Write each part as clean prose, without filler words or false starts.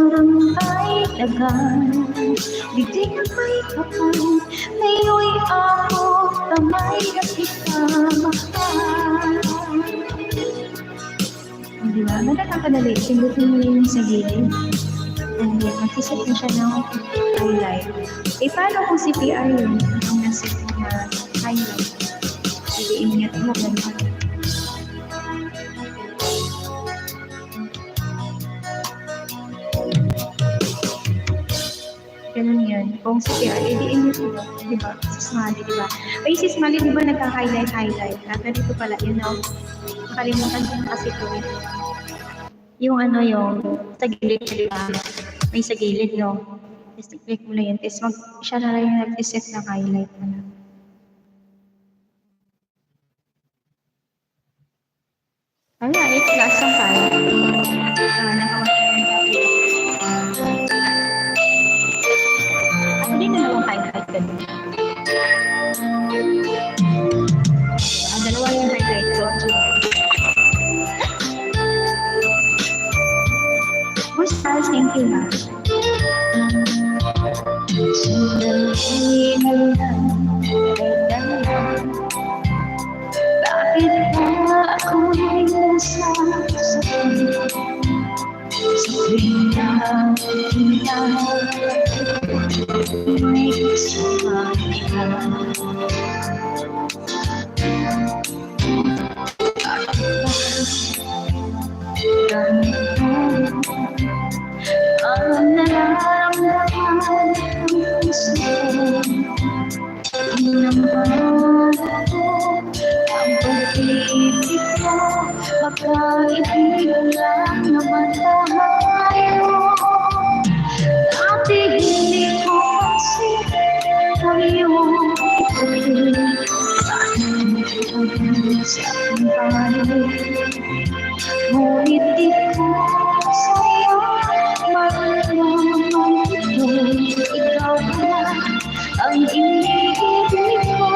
parang ay dagan, bigay na may kapal, ngayoy ako kamay na kita mahal. Diba? Nakakadali, pindutin mo yung sa gilid. And then, mag-isip na siya ng highlight. Eh, paano kung CPR yun? Ang nasa na highlight. Sige, ingat mo, gano'n. Ganun yun. Kung CPR, i-ingat mo. Diba? Si Smiley, diba? Ay, si Smiley, diba nagka-highlight? Pero dito pala, yun know, nakalimutan ko kasi ito. Yung ano yung sa gilid, diba? May sa gilid, no? Tapos click mo na yun. Tapos siya na lang yung nag-set ng highlight mo na. Alright, last ang file. Ano din na lang highlight ka din? Dalawa yung highlight ko. Stars, thank you ha. Bakit ba ako nasa sakit? Sa tuwing nakikita may kasama ka. Ang nararamdaman ng gusto naman ako ang pag-ibig ko, magkaibigan lang naman tayo. Dati hindi ko kasi tayo sa aking panig, ngunit di ko sa'yo malaman ito. Ikaw na ang iniibig ko.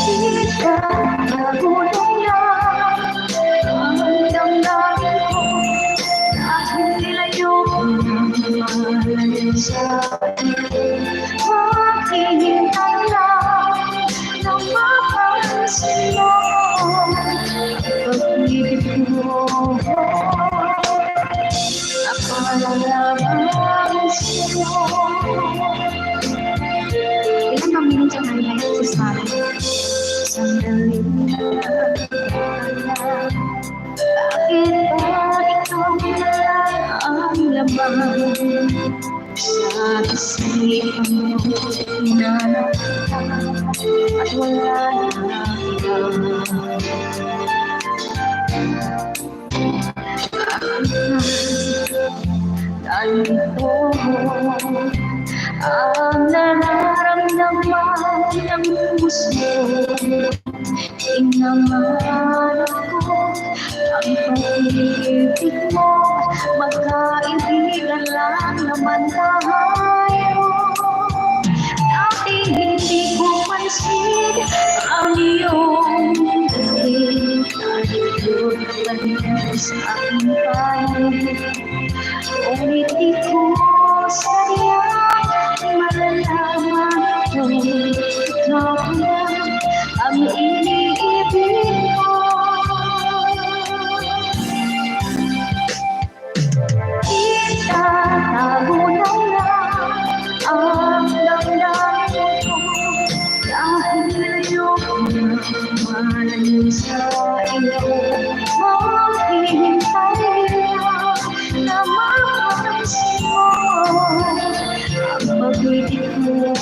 Di ka nagulong lang ang damdamin ko, dahil nilayo ko ng mahalin sa iyo. Maghihintay lang na mapansin mo pag-ibig ko. Ako malalaman sa'yo. Ilan ang minutes ang highlight sa sari? Sandali na bakit ba ikaw na ang laman sa isipan mo? Hinanap ka at wala na ikaw. Ganito ang nararamdaman ng gusto. Inaman ako ang pag-ibig mo, magkaibigan lang naman tayo. Dati hindi ko pansin ang iyong dating, tayo naman sa aking panig, ngunit di ko sayang malalaman ko. Ikaw na ang iniibig ko. Itatago na lang ang damdamin ko, dahil ayoko na malayo sa iyo. Maghihintay lang na mapansin mo ang pag-ibig mo.